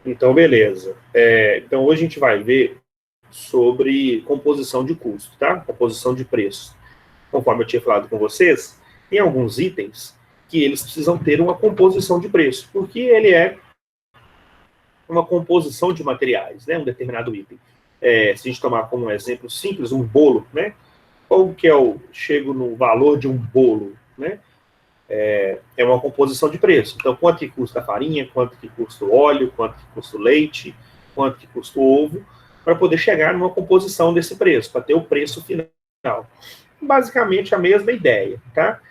Então, beleza. Então, hoje a gente vai ver sobre composição de custo, tá? Composição de preço. Conforme eu tinha falado com vocês, tem alguns itens que eles precisam ter uma composição de preço, porque ele é uma composição de materiais, né? Um determinado item. Se a gente tomar como um exemplo simples, um bolo, né? Qual que é chego no valor de um bolo, né? É uma composição de preço. Então, quanto que custa a farinha, quanto que custa o óleo, quanto que custa o leite, quanto que custa o ovo, para poder chegar numa composição desse preço, para ter o preço final. Basicamente a mesma ideia, tá?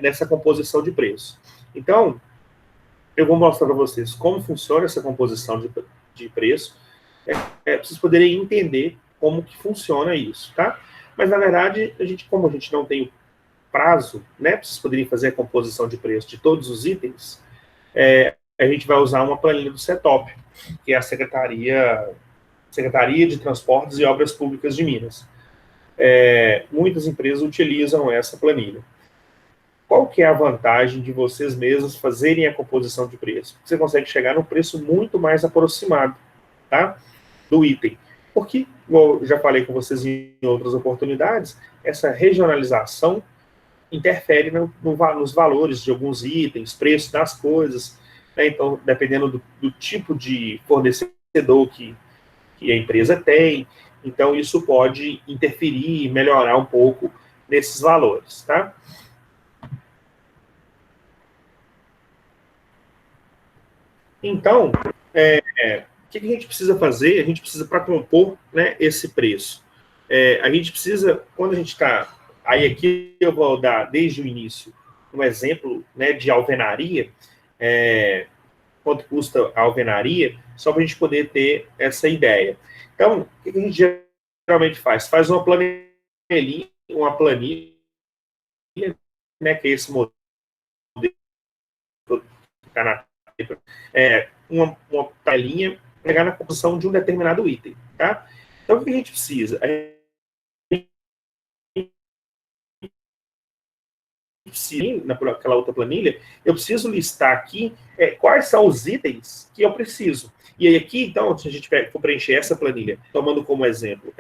Nessa composição de preço. Então, eu vou mostrar para vocês como funciona essa composição de preço, para vocês poderem entender como que funciona isso, tá? Mas, na verdade, como a gente não tem prazo, né, para vocês poderem fazer a composição de preço de todos os itens, a gente vai usar uma planilha do CETOP, que é a Secretaria de Transportes e Obras Públicas de Minas. Muitas empresas utilizam essa planilha. Qual que é a vantagem de vocês mesmos fazerem a composição de preço? Você consegue chegar num preço muito mais aproximado, tá, do item. Porque, como eu já falei com vocês em outras oportunidades, essa regionalização interfere nos valores de alguns itens, preço das coisas, né? Então, dependendo do tipo de fornecedor que a empresa tem, então isso pode interferir e melhorar um pouco nesses valores, tá? Então, o que a gente precisa fazer? A gente precisa, para compor, né, esse preço. A gente precisa, quando a gente está... Aí aqui eu vou dar, desde o início, um exemplo, né, de alvenaria, quanto custa a alvenaria, só para a gente poder ter essa ideia. Então, o que a gente geralmente faz? Faz uma planilha, né, que é esse modelo que está na uma telinha, pegar na composição de um determinado item, tá? Então, o que a gente precisa? Naquela outra planilha, eu preciso listar aqui quais são os itens que eu preciso. E aí aqui, então, se a gente for preencher essa planilha, tomando como exemplo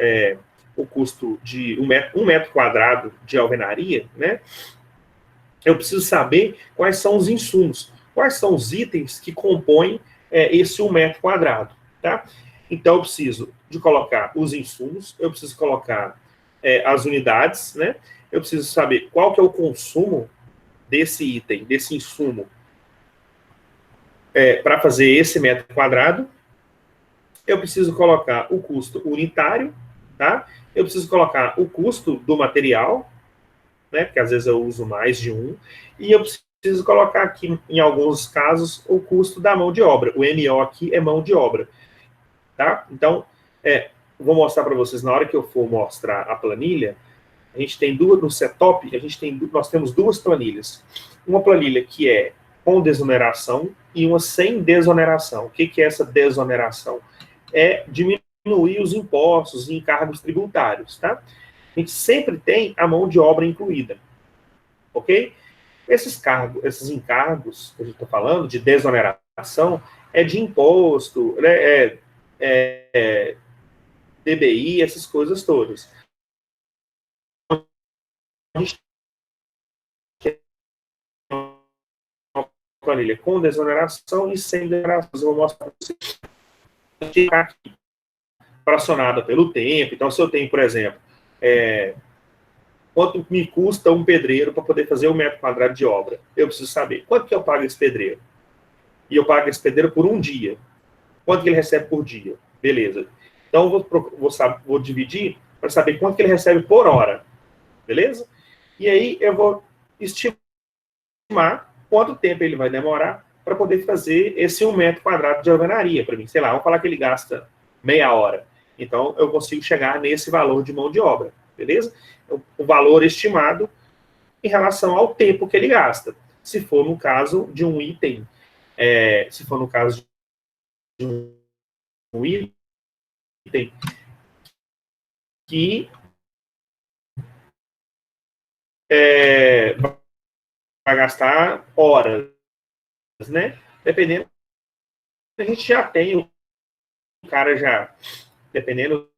o custo de um metro quadrado de alvenaria, né? Eu preciso saber quais são os insumos, quais são os itens que compõem esse um metro quadrado, tá? Então, eu preciso de colocar os insumos, eu preciso colocar as unidades, né? Eu preciso saber qual que é o consumo desse item, desse insumo, para fazer esse metro quadrado. Eu preciso colocar o custo unitário, tá? Eu preciso colocar o custo do material, né? Porque às vezes eu uso mais de um. E eu preciso colocar aqui, em alguns casos, o custo da mão de obra. O MO aqui é mão de obra, tá? Então, vou mostrar para vocês, na hora que eu for mostrar a planilha, a gente tem duas, no setup, nós temos duas planilhas. Uma planilha que é com desoneração e uma sem desoneração. O que é essa desoneração? É diminuir os impostos e encargos tributários, tá? A gente sempre tem a mão de obra incluída, ok? Esses encargos que a gente está falando, de desoneração, é de imposto, né, DBI, essas coisas todas. A gente planilha com desoneração e sem desoneração. Eu vou mostrar para vocês. Aqui, fracionada pelo tempo. Então, se eu tenho, por exemplo, quanto me custa um pedreiro para poder fazer um metro quadrado de obra, eu preciso saber quanto que eu pago esse pedreiro. E eu pago esse pedreiro por um dia. Quanto que ele recebe por dia? Beleza. Então, vou dividir para saber quanto que ele recebe por hora. Beleza? E aí, eu vou estimar quanto tempo ele vai demorar para poder fazer esse um metro quadrado de alvenaria para mim. Sei lá, vamos falar que ele gasta meia hora. Então, eu consigo chegar nesse valor de mão de obra, beleza? O valor estimado em relação ao tempo que ele gasta. Se for no caso de um item, se for no caso de um item que vai gastar horas, né? Dependendo, a gente já tem cara já, dependendo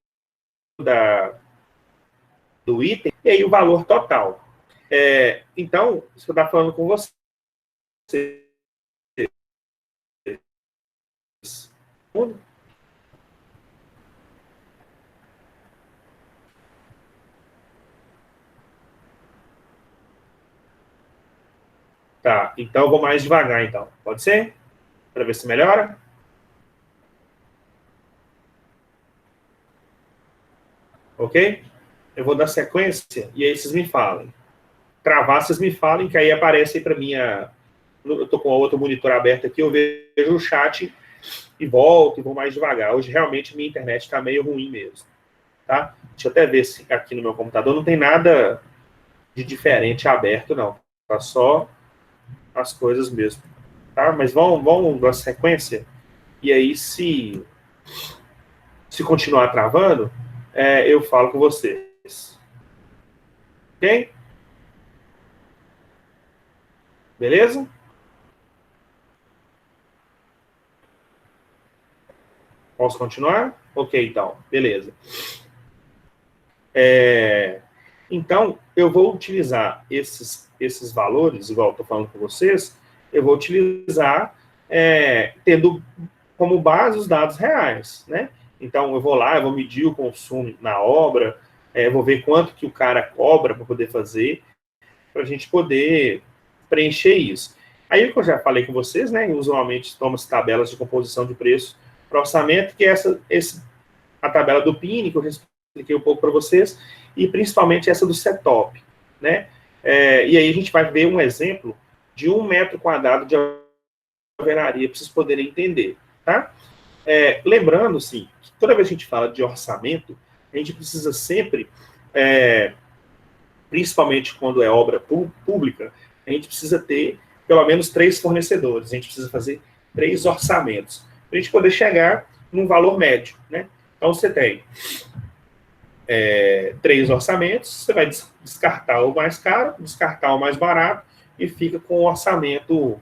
do item, e aí o valor total. Então, isso que eu estava falando com você. Tá, então eu vou mais devagar, então. Pode ser? Para ver se melhora? Ok? Eu vou dar sequência e aí vocês me falem. Travar, vocês me falem, que aí aparece aí para mim eu estou com outro monitor aberto aqui, eu vejo o chat e volto e vou mais devagar. Hoje realmente minha internet está meio ruim mesmo. Tá? Deixa eu até ver se aqui no meu computador não tem nada de diferente aberto, não. Tá só as coisas mesmo. Tá? Mas vamos dar sequência. E aí, se continuar travando, eu falo com vocês. Ok? Beleza? Posso continuar? Ok, então. Beleza. Então, eu vou utilizar esses valores, igual eu estou falando com vocês, eu vou utilizar tendo como base os dados reais, né? Então, eu vou lá, eu vou medir o consumo na obra, vou ver quanto que o cara cobra para poder fazer, para a gente poder preencher isso. Aí, o que eu já falei com vocês, né? Usualmente, toma-se tabelas de composição de preço para orçamento, que é a tabela do PIN, que eu já expliquei um pouco para vocês, e principalmente essa do setup, né? E aí a gente vai ver um exemplo de 1 metro quadrado de alvenaria, para vocês poderem entender, tá? Lembrando, assim, que toda vez que a gente fala de orçamento, a gente precisa sempre, principalmente quando é obra pública, a gente precisa ter pelo menos 3 fornecedores, a gente precisa fazer 3 orçamentos, para a gente poder chegar num valor médio, né? Então, você tem 3 orçamentos, você vai descartar o mais caro, descartar o mais barato, e fica com o orçamento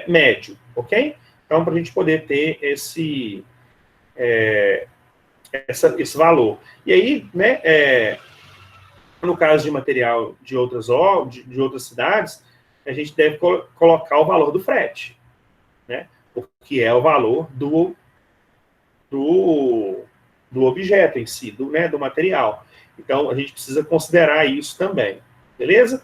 médio, ok? Então, para a gente poder ter esse valor. E aí, né, no caso de material de outras cidades, a gente deve colocar o valor do frete, né? Que é o valor do objeto em si, do material. Então, a gente precisa considerar isso também, beleza?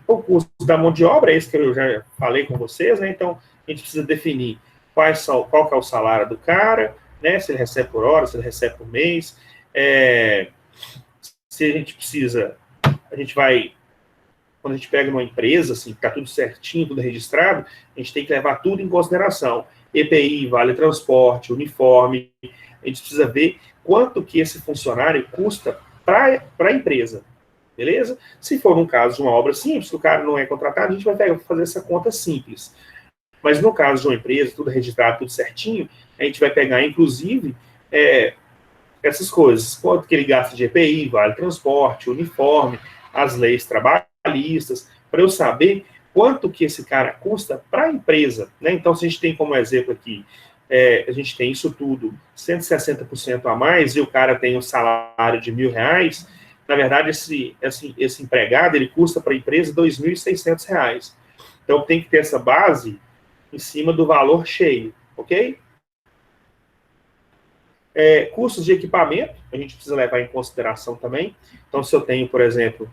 O custo da mão de obra, esse que eu já falei com vocês, né? Então, a gente precisa definir qual que é o salário do cara, né? Se ele recebe por hora, se ele recebe por mês, se a gente precisa, a gente vai, quando a gente pega uma empresa, assim, está tudo certinho, tudo registrado, a gente tem que levar tudo em consideração. EPI, vale transporte, uniforme, a gente precisa ver quanto que esse funcionário custa para a empresa, beleza? Se for um caso de uma obra simples, que o cara não é contratado, a gente vai fazer essa conta simples. Mas no caso de uma empresa, tudo registrado, tudo certinho, a gente vai pegar, inclusive, essas coisas. Quanto que ele gasta de EPI, vale transporte, uniforme, as leis trabalhistas, para eu saber quanto que esse cara custa para a empresa, né? Então, se a gente tem como exemplo aqui, a gente tem isso tudo, 160% a mais, e o cara tem um salário de R$ 1.000, na verdade, esse empregado, ele custa para a empresa R$ 2.600. Então, tem que ter essa base em cima do valor cheio, ok? Custos de equipamento, a gente precisa levar em consideração também. Então, se eu tenho, por exemplo,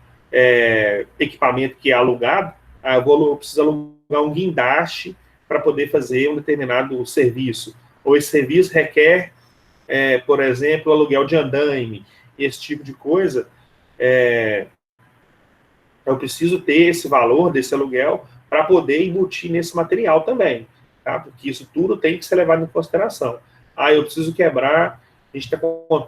equipamento que é alugado, eu preciso alugar um guindaste para poder fazer um determinado serviço. Ou esse serviço requer, por exemplo, aluguel de andaime, esse tipo de coisa. Eu preciso ter esse valor desse aluguel para poder embutir nesse material também, tá? Porque isso tudo tem que ser levado em consideração. Eu preciso quebrar, a gente está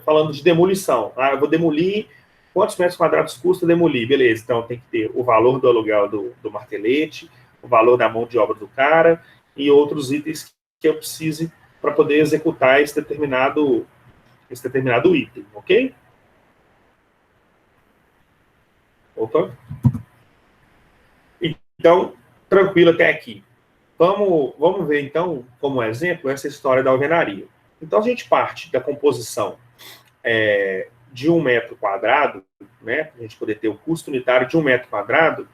falando de demolição. Eu vou demolir, quantos metros quadrados custa demolir? Beleza, então tem que ter o valor do aluguel do martelete, o valor da mão de obra do cara e outros itens que eu precise para poder executar esse determinado item, ok? Opa. Então, tranquilo até aqui. Vamos ver, então, como exemplo, essa história da alvenaria. Então, a gente parte da composição de 1 metro quadrado, né, para a gente poder ter o custo unitário de 1 metro quadrado,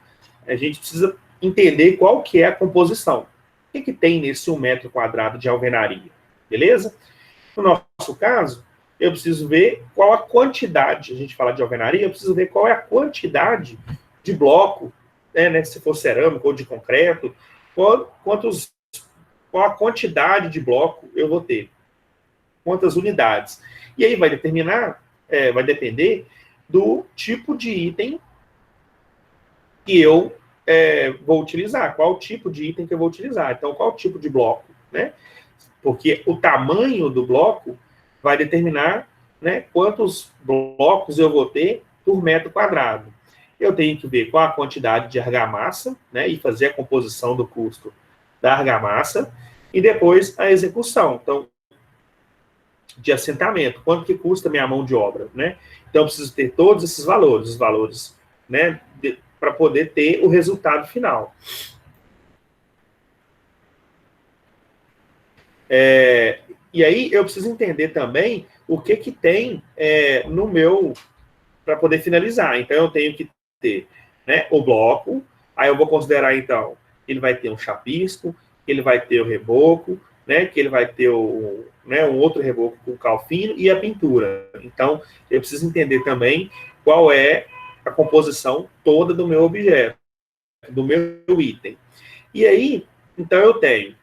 a gente precisa entender qual que é a composição. O que tem nesse 1 metro quadrado de alvenaria, beleza? No nosso caso, eu preciso ver qual a quantidade, a gente fala de alvenaria, eu preciso ver qual é a quantidade de bloco, né, se for cerâmico ou de concreto, qual a quantidade de bloco eu vou ter, quantas unidades. E aí vai depender do tipo de item que eu vou utilizar, qual tipo de item que eu vou utilizar. Então, qual tipo de bloco, né? Porque o tamanho do bloco vai determinar, né, quantos blocos eu vou ter por metro quadrado. Eu tenho que ver qual a quantidade de argamassa, né, e fazer a composição do custo da argamassa, e depois a execução. Então, de assentamento, quanto que custa minha mão de obra, né? Então, eu preciso ter todos esses valores, os valores, né, para poder ter o resultado final. E aí, eu preciso entender também o que tem no meu, para poder finalizar. Então, eu tenho que ter, né, o bloco, aí eu vou considerar, então, ele vai ter um chapisco, ele vai ter o reboco, né, que ele vai ter um outro reboco com cal fino e a pintura. Então, eu preciso entender também qual é a composição toda do meu objeto, do meu item. E aí, então, eu tenho,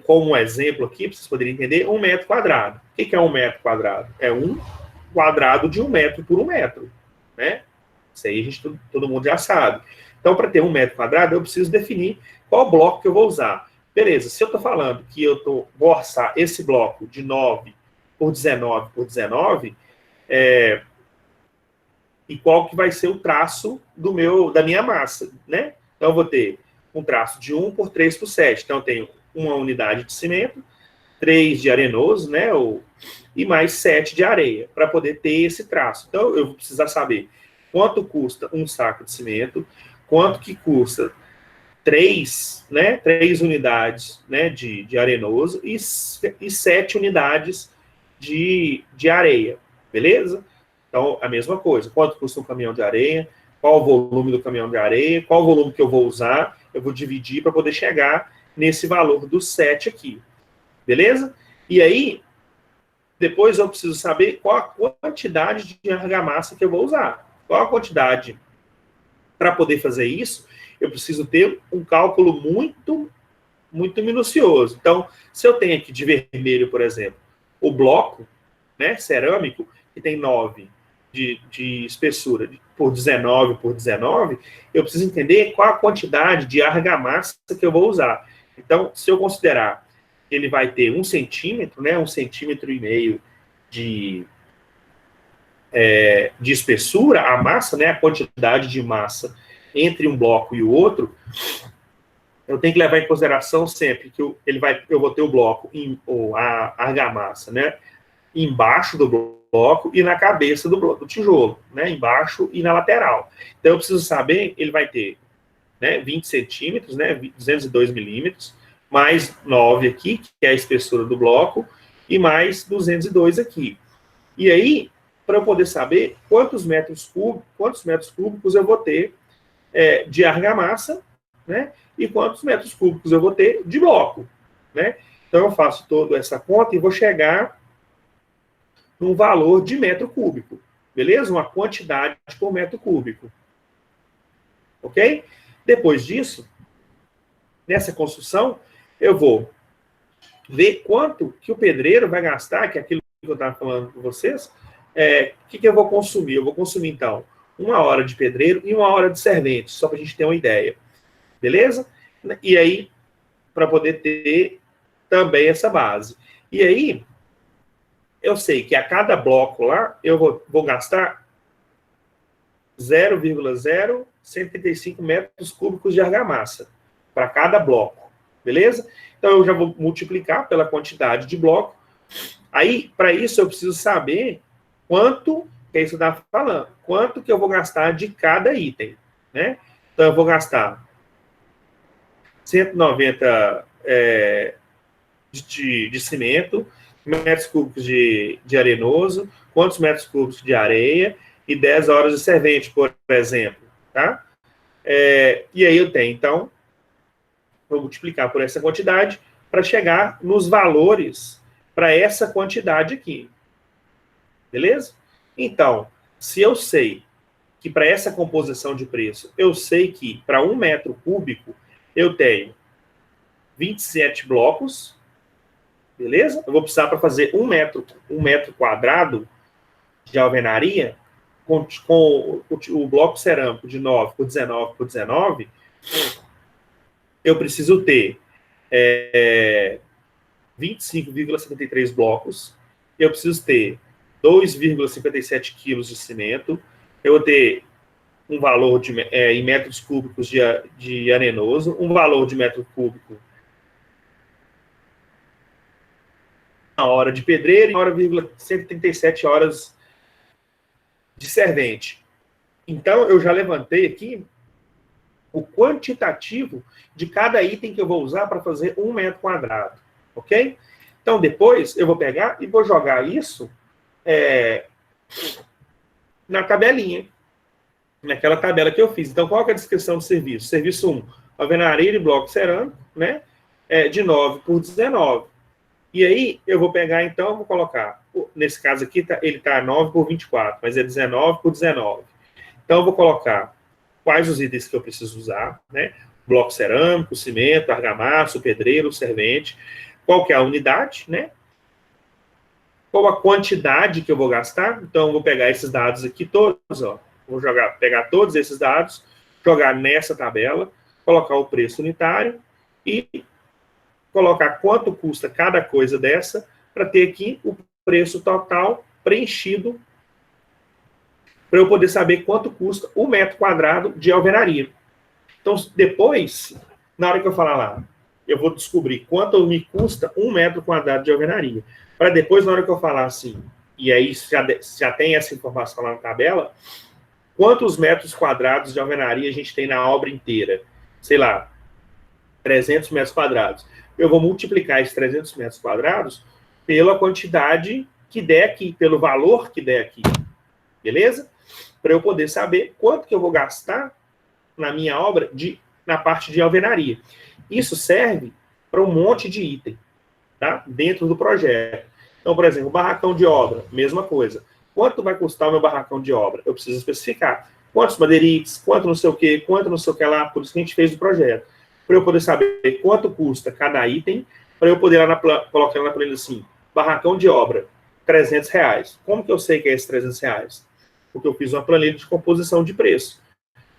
como um exemplo aqui, para vocês poderem entender, 1 metro quadrado. O que é 1 metro quadrado? É um quadrado de 1 metro por 1 metro, né? Isso aí todo mundo já sabe. Então, para ter 1 metro quadrado, eu preciso definir qual bloco que eu vou usar. Beleza, se eu estou falando que vou orçar esse bloco de 9 por 19 por 19, e qual que vai ser o traço da minha massa, né? Então, eu vou ter um traço de 1 por 3 por 7. Então, eu tenho uma unidade de cimento, 3 de arenoso, né? E mais 7 de areia, para poder ter esse traço. Então, eu vou precisar saber quanto custa um saco de cimento, quanto que custa 3 unidades, né, de arenoso e 7 unidades de areia, beleza? Então, a mesma coisa. Quanto custa um caminhão de areia, qual o volume do caminhão de areia, qual o volume que eu vou usar, eu vou dividir para poder chegar nesse valor dos 7 aqui, beleza? E aí, depois eu preciso saber qual a quantidade de argamassa que eu vou usar. Qual a quantidade? Para poder fazer isso, eu preciso ter um cálculo muito, muito minucioso. Então, se eu tenho aqui de vermelho, por exemplo, o bloco, né, cerâmico, que tem 9 de espessura por 19 por 19, eu preciso entender qual a quantidade de argamassa que eu vou usar. Então, se eu considerar que ele vai ter 1 centímetro, né, 1,5 centímetro de espessura, a massa, né, a quantidade de massa entre um bloco e o outro, eu tenho que levar em consideração sempre que eu vou ter o bloco, a argamassa, né, embaixo do bloco e na cabeça do tijolo, né, embaixo e na lateral. Então, eu preciso saber, ele vai ter, né, 20 centímetros, né, 202 milímetros, mais 9 aqui, que é a espessura do bloco, e mais 202 aqui. E aí, para eu poder saber quantos metros cúbicos eu vou ter de argamassa, né, e quantos metros cúbicos eu vou ter de bloco, né? Então, eu faço toda essa conta e vou chegar num valor de metro cúbico, beleza? Uma quantidade por metro cúbico. Ok? Depois disso, nessa construção, eu vou ver quanto que o pedreiro vai gastar, que é aquilo que eu estava falando com vocês, o que eu vou consumir? Eu vou consumir, então, 1 hora de pedreiro e 1 hora de servente, só para a gente ter uma ideia. Beleza? E aí, para poder ter também essa base. E aí, eu sei que a cada bloco lá, eu vou gastar 0,0135 metros cúbicos de argamassa para cada bloco. Beleza? Então, eu já vou multiplicar pela quantidade de bloco. Aí, para isso, eu preciso saber quanto, que é isso que eu estava falando, quanto que eu vou gastar de cada item, né? Então, eu vou gastar 190 de cimento, metros cúbicos de arenoso, quantos metros cúbicos de areia e 10 horas de servente, por exemplo. Tá? E aí eu tenho, então, vou multiplicar por essa quantidade para chegar nos valores para essa quantidade aqui. Beleza? Então, se eu sei que para essa composição de preço, eu sei que para 1 metro cúbico eu tenho 27 blocos, beleza? Eu vou precisar para fazer um metro quadrado de alvenaria, com o bloco cerâmico de 9 por 19 por 19, eu preciso ter 25,73 blocos, eu preciso ter 2,57 quilos de cimento, eu vou ter um valor em metros cúbicos de arenoso, um valor de metro cúbico na hora de pedreiro e 1,137 horas de servente. Então, eu já levantei aqui o quantitativo de cada item que eu vou usar para fazer 1 metro quadrado, ok? Então, depois, eu vou pegar e vou jogar isso na tabelinha, naquela tabela que eu fiz. Então, qual que é a descrição do serviço? Serviço 1, alvenaria de bloco cerâmico, né? De 9 por 19. E aí, eu vou pegar, então, vou colocar, nesse caso aqui, ele está 9 por 24, mas é 19 por 19. Então, eu vou colocar quais os itens que eu preciso usar, né? Bloco cerâmico, cimento, argamassa, pedreiro, servente. Qual que é a unidade, né? Qual a quantidade que eu vou gastar? Então, eu vou pegar esses dados aqui todos, ó. Vou pegar todos esses dados, jogar nessa tabela, colocar o preço unitário e colocar quanto custa cada coisa dessa para ter aqui o preço total preenchido para eu poder saber quanto custa o metro quadrado de alvenaria. Então, depois, na hora que eu falar lá, eu vou descobrir quanto me custa 1 metro quadrado de alvenaria. Para depois, na hora que eu falar assim, e aí já tem essa informação lá na tabela, quantos metros quadrados de alvenaria a gente tem na obra inteira? Sei lá, 300 metros quadrados. Eu vou multiplicar esses 300 metros quadrados pela quantidade que der aqui, pelo valor que der aqui. Beleza? Para eu poder saber quanto que eu vou gastar na minha obra na parte de alvenaria. Isso serve para um monte de item, tá? Dentro do projeto. Então, por exemplo, o barracão de obra, mesma coisa. Quanto vai custar o meu barracão de obra? Eu preciso especificar. Quantos madeirites, quanto não sei o quê, quanto não sei o que lá, por isso que a gente fez o projeto. Para eu poder saber quanto custa cada item, para eu poder colocar na planilha assim, barracão de obra, R$300. Como que eu sei que é esses R$300? Porque eu fiz uma planilha de composição de preço.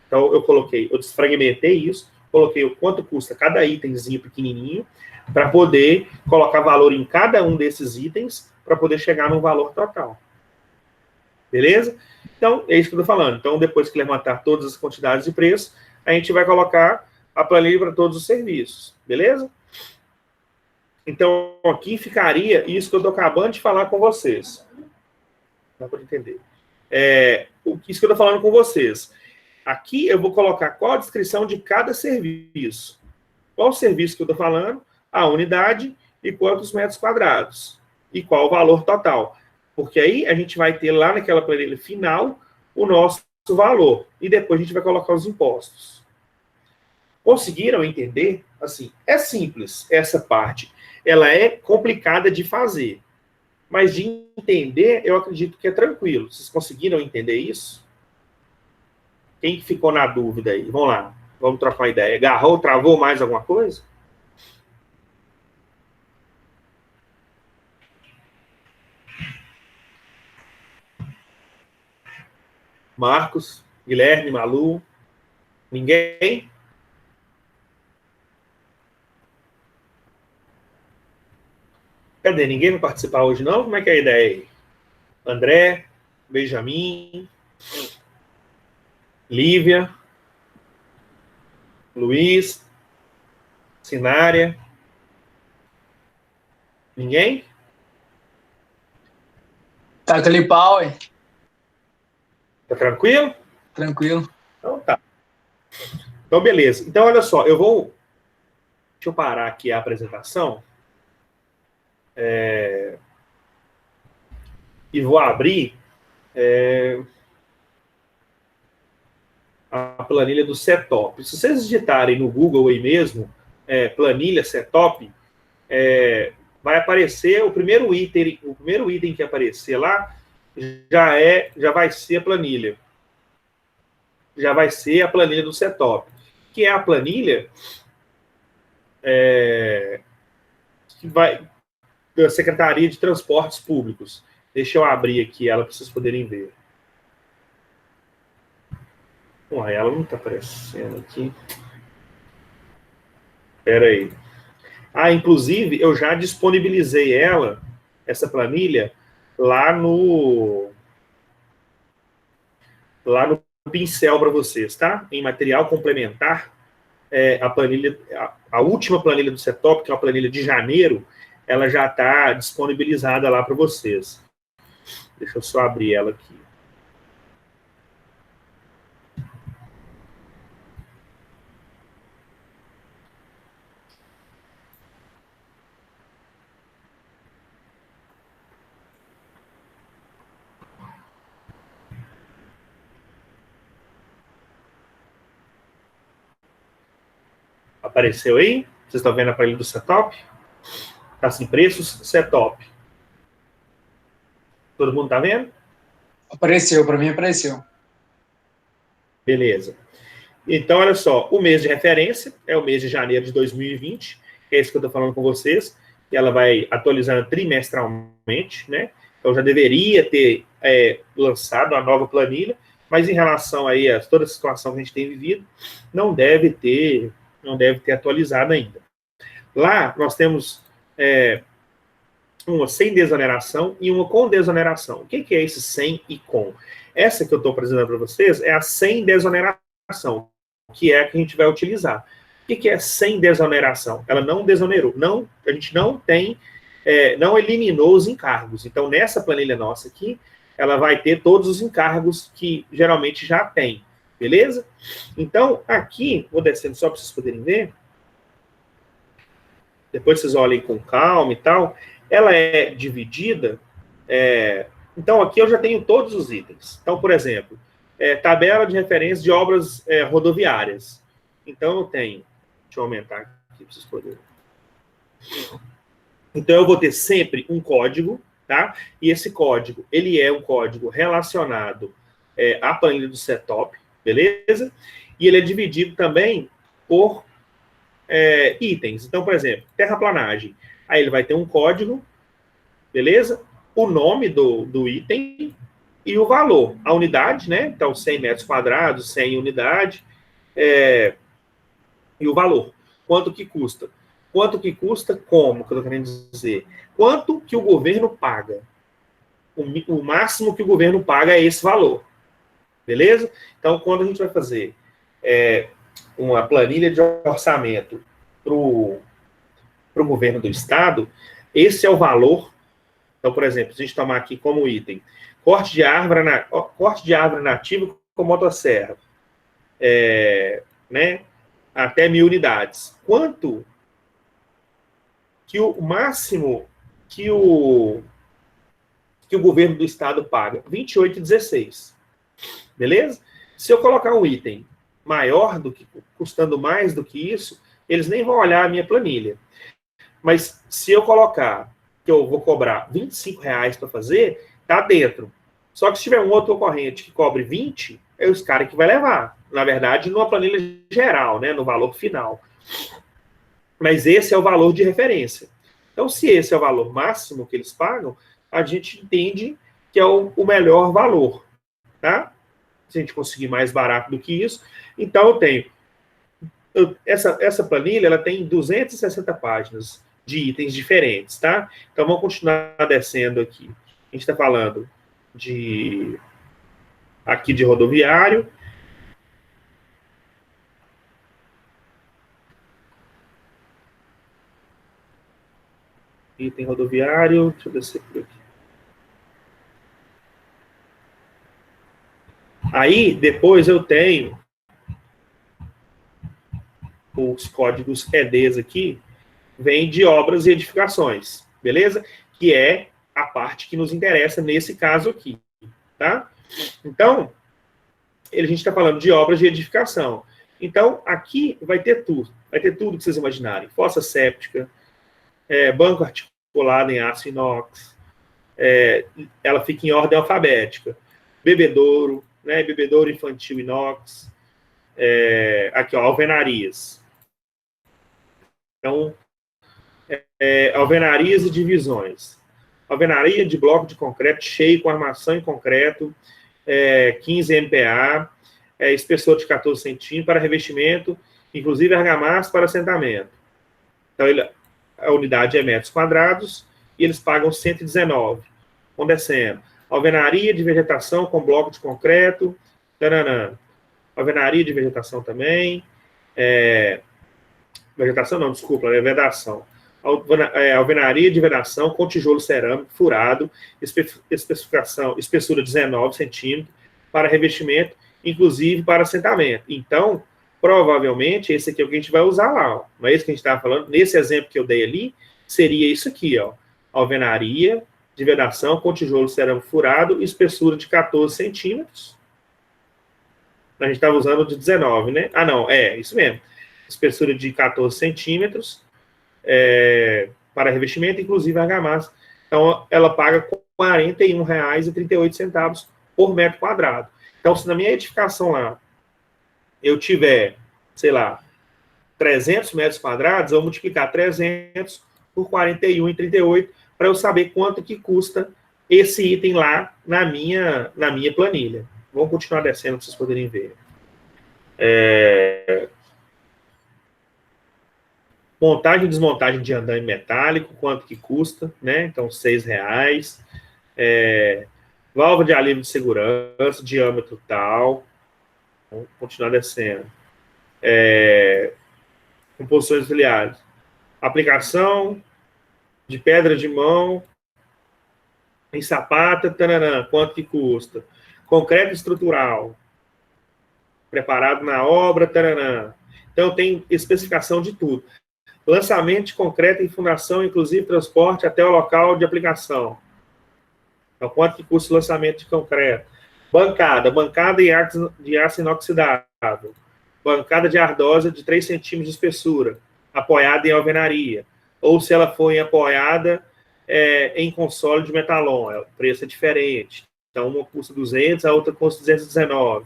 Então, eu desfragmentei isso, coloquei o quanto custa cada itemzinho pequenininho, para poder colocar valor em cada um desses itens, para poder chegar no valor total. Beleza? Então, é isso que eu estou falando. Então, depois que levantar todas as quantidades de preço, a gente vai colocar a planilha para todos os serviços. Beleza? Então, aqui ficaria isso que eu estou acabando de falar com vocês. Dá para entender. Isso que eu estou falando com vocês. Aqui eu vou colocar qual a descrição de cada serviço. Qual o serviço que eu estou falando, a unidade e quantos metros quadrados. E qual o valor total. Porque aí a gente vai ter lá naquela planilha final o nosso valor. E depois a gente vai colocar os impostos. Conseguiram entender? Assim, é simples essa parte. Ela é complicada de fazer. Mas de entender, eu acredito que é tranquilo. Vocês conseguiram entender isso? Quem ficou na dúvida aí? Vamos lá. Vamos trocar uma ideia. Agarrou, travou mais alguma coisa? Marcos, Guilherme, Malu? Ninguém? Cadê? Ninguém vai participar hoje, não? Como é que é a ideia aí? André, Benjamin, Lívia, Luiz, Sinária. Ninguém? Tá aquele pau, hein? Tá tranquilo? Tranquilo. Então tá. Então, beleza. Então, olha só, deixa eu parar aqui a apresentação. E vou abrir a planilha do Setop. Se vocês digitarem no Google aí mesmo, planilha Setop, vai aparecer o primeiro item que aparecer lá já vai ser a planilha. Já vai ser a planilha do Setop, que é a planilha que vai da Secretaria de Transportes Públicos. Deixa eu abrir aqui ela para vocês poderem ver. Ué, ela não está aparecendo aqui. Espera aí. Inclusive, eu já disponibilizei essa planilha, lá no Pincel para vocês, tá? Em material complementar, a planilha, a última planilha do Setop, que é uma planilha de janeiro, ela já está disponibilizada lá para vocês. Deixa eu só abrir ela aqui. Apareceu aí? Vocês estão vendo a planilha do Setop? Tá assim, preços Setop. Todo mundo tá vendo? Apareceu, para mim apareceu. Beleza. Então, olha só, o mês de referência é o mês de janeiro de 2020, é isso que eu estou falando com vocês, e ela vai atualizando trimestralmente, né? Então, já deveria ter lançado a nova planilha, mas em relação aí a toda a situação que a gente tem vivido, não deve ter atualizado ainda. Lá, nós temos uma sem desoneração e uma com desoneração. O que é esse sem e com? Essa que eu estou apresentando para vocês é a sem desoneração, que é a que a gente vai utilizar. O que é sem desoneração? Ela não desonerou. Não, a gente não eliminou os encargos. Então, nessa planilha nossa aqui, ela vai ter todos os encargos que geralmente já tem. Beleza? Então, aqui, vou descendo só para vocês poderem ver. Depois vocês olhem com calma e tal. Ela é dividida. Então, aqui eu já tenho todos os itens. Então, por exemplo, tabela de referência de obras rodoviárias. Então, eu tenho. Deixa eu aumentar aqui para vocês poderem. Então, eu vou ter sempre um código, tá? E esse código, ele é um código relacionado à planilha do Setop, beleza? E ele é dividido também por itens. Então, por exemplo, terraplanagem. Aí ele vai ter um código, beleza? O nome do item e o valor. A unidade, né? Então, 100 metros quadrados, 100 unidade. E o valor. Quanto que custa? Quanto que custa como? Que eu estou querendo dizer? Quanto que o governo paga? O máximo que o governo paga é esse valor. Beleza? Então, quando a gente vai fazer uma planilha de orçamento para o governo do estado, esse é o valor. Então, por exemplo, se a gente tomar aqui como item, corte de árvore nativa com motosserra, né, até 1.000 unidades. Quanto que o máximo que o governo do estado paga? R$ 28,16. Beleza? Se eu colocar um item maior do que, custando mais do que isso, eles nem vão olhar a minha planilha. Mas se eu colocar que eu vou cobrar R$ 25 para fazer, tá dentro. Só que se tiver um outro ocorrente que cobre 20, é os caras que vai levar. Na verdade, numa planilha geral, né, no valor final. Mas esse é o valor de referência. Então, se esse é o valor máximo que eles pagam, a gente entende que é o melhor valor, tá? Se a gente conseguir mais barato do que isso. Então, eu tenho... Essa planilha, ela tem 260 páginas de itens diferentes, tá? Então, vamos continuar descendo aqui. A gente está falando aqui de rodoviário. Item rodoviário. Deixa eu descer por aqui. Aí, depois eu tenho os códigos EDs aqui, vem de obras e edificações. beleza? Que é a parte que nos interessa nesse caso aqui, tá? Então, a gente está falando de obras de edificação. Então, aqui vai ter tudo que vocês imaginarem. Fossa séptica, banco articulado em aço inox, ela fica em ordem alfabética. Bebedouro, né? Bebedouro infantil inox, aqui, ó, alvenarias. Então, alvenarias e divisões. Alvenaria de bloco de concreto cheio com armação em concreto, 15 MPa, espessor de 14 centímetros para revestimento, inclusive argamassa para assentamento. Então, a unidade é metros quadrados e eles pagam 119. Vão descendo. Alvenaria de vegetação com bloco de concreto, taranã. Alvenaria de vegetação também, vegetação não, desculpa, é vedação. Alvenaria de vedação com tijolo cerâmico furado, espessura 19 centímetros, para revestimento, inclusive para assentamento. Então, provavelmente, esse aqui é o que a gente vai usar lá. Ó. Não é isso que a gente estava falando? Nesse exemplo que eu dei ali, seria isso aqui, ó. Alvenaria de vedação com tijolo cerâmico furado, espessura de 14 centímetros. A gente estava usando de 19, né? Ah, não, isso mesmo. Espessura de 14 centímetros, para revestimento, inclusive argamassa. Então, ela paga R$ 41,38 por metro quadrado. Então, se na minha edificação lá, eu tiver, sei lá, 300 metros quadrados, eu vou multiplicar 300 por 41,38 para eu saber quanto que custa esse item lá na minha planilha. Vamos continuar descendo para vocês poderem ver. Montagem e desmontagem de andame metálico, quanto que custa, né? Então, R$ 6,00. Válvula de alívio de segurança, diâmetro tal. Vamos continuar descendo. Composições auxiliares. Aplicação de pedra de mão em sapata, tararã, quanto que custa? Concreto estrutural, preparado na obra, tararã. Então, tem especificação de tudo. Lançamento de concreto em fundação, inclusive transporte até o local de aplicação. Então, quanto que custa o lançamento de concreto? Bancada de aço inoxidável. Bancada de ardósia de 3 centímetros de espessura, apoiada em alvenaria. Ou se ela for apoiada em console de metalon, o preço é diferente. Então, uma custa 200, a outra custa 219.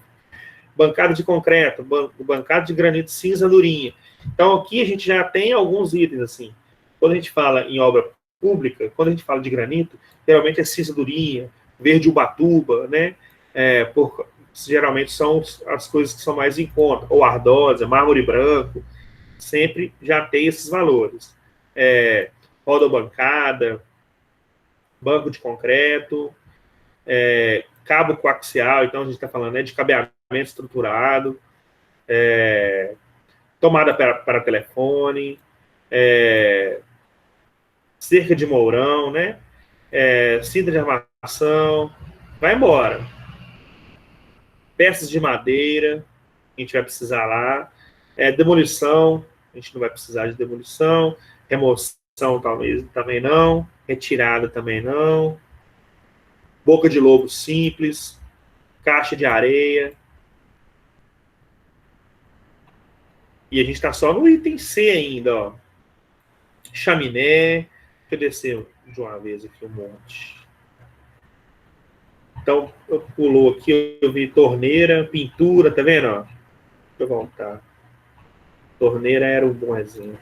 Bancada de concreto, bancada de granito cinza durinha. Então, aqui a gente já tem alguns itens, assim. Quando a gente fala em obra pública, quando a gente fala de granito, geralmente é cinza durinha, verde ubatuba, né? Geralmente são as coisas que são mais em conta. Ou ardósia, mármore branco, sempre já tem esses valores. Rodobancada, banco de concreto, cabo coaxial, então a gente está falando de cabeamento estruturado, tomada para telefone, cerca de mourão, né? Cinta de armação, vai embora. Peças de madeira, a gente vai precisar lá. Demolição, a gente não vai precisar de demolição. Remoção, talvez, também não. Retirada, também não. Boca de lobo simples. Caixa de areia. E a gente está só no item C ainda, ó. Chaminé. Deixa eu descer de uma vez aqui um monte. Então, pulou aqui, eu vi torneira, pintura, tá vendo? Ó? Deixa eu voltar. Torneira era um bom exemplo.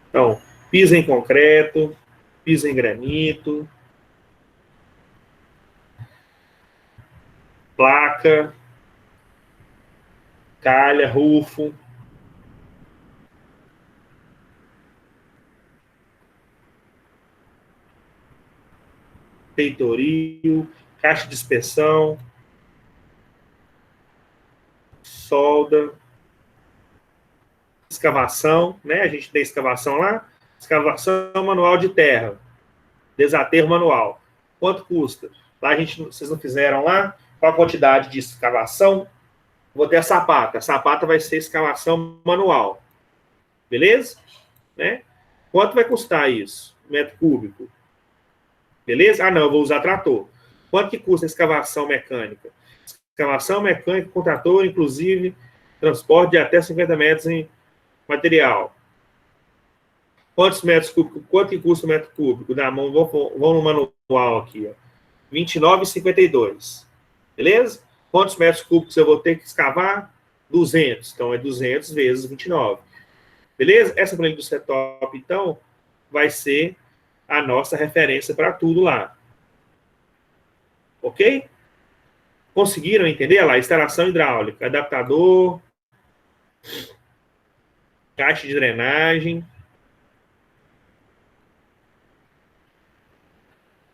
Então, piso em concreto, piso em granito, placa, calha, rufo. Peitoril, caixa de inspeção, solda, escavação, né? A gente tem escavação lá, escavação manual de terra, desaterro manual. Quanto custa? Lá vocês não fizeram lá? Qual a quantidade de escavação? Vou ter a sapata. A sapata vai ser escavação manual. Beleza? Né? Quanto vai custar isso? Metro cúbico. Beleza? Ah, não, eu vou usar trator. Quanto que custa a escavação mecânica? Escavação mecânica com trator, inclusive, transporte de até 50 metros em material. Quantos metros cúbicos? Quanto que custa o metro cúbico? Da mão, vamos no manual aqui, ó. 29,52. Beleza? Quantos metros cúbicos eu vou ter que escavar? 200. Então, é 200 vezes 29. Beleza? Essa planilha do setup, então, vai ser a nossa referência para tudo lá. Ok? Conseguiram entender? Olha lá, instalação hidráulica, adaptador, caixa de drenagem.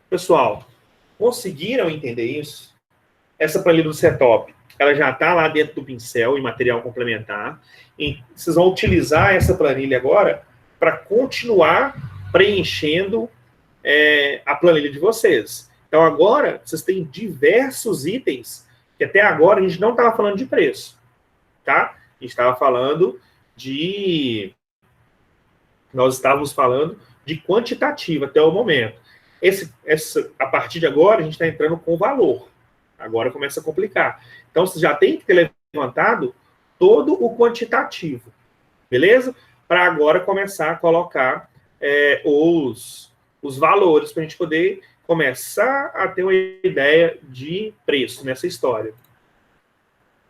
Pessoal, conseguiram entender isso? Essa planilha do setup, ela já está lá dentro do pincel em material complementar. E vocês vão utilizar essa planilha agora para continuar preenchendo a planilha de vocês. Então, agora, vocês têm diversos itens que até agora a gente não estava falando de preço, tá? A gente estava falando de... Nós estávamos falando de quantitativo até o momento. A partir de agora, a gente está entrando com valor. Agora começa a complicar. Então, você já tem que ter levantado todo o quantitativo, beleza? Para agora começar a colocar os valores, para a gente poder começar a ter uma ideia de preço nessa história.